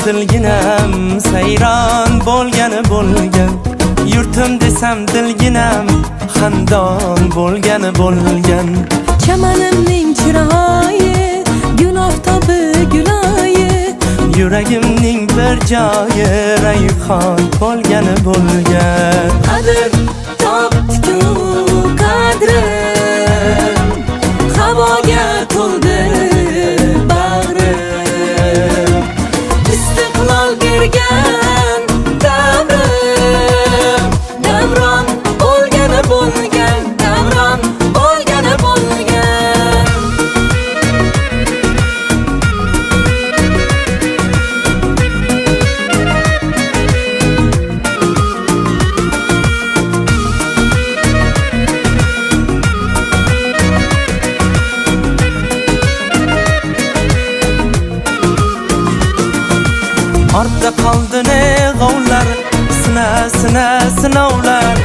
dilginam sayron bo'lgani bo'lgan. Yurtim desam dilginam xandon bo'lgani bo'lgan. Chamanimning chiroyi gün oftobi guloyi, Yuragimning bir joyi rayhon bo'lgani bo'lgan. qadr topdi-ku qadrim, havoga to'ldi bag'rim. Istiqlol bergan davrim, davron bo'lgani bo'lgan, davron bo'lgani bo'lgan. Ortda qoldi ne g'ovlar, sinovlar.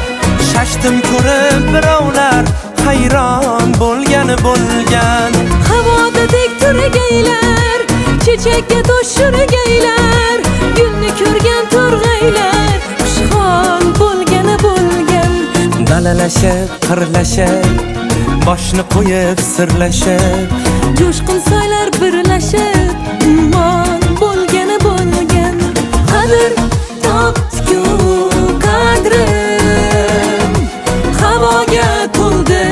Shashtim ko'rib birovlar, hayron bo'lgani bo'lgan. Havoda tek turgaylar, chechakka to'shurgaylar, gulni ko'rgan to'rg'aylar, xushhol bo'lgani bo'lgan. Dalalashib, qirlashib, boshni qo'yib sirlashib, Jo'shqin soylar birlashib, ummon bo'lgani bo'lgan. Qadr topdi-ku qadrim, havoga to'ldi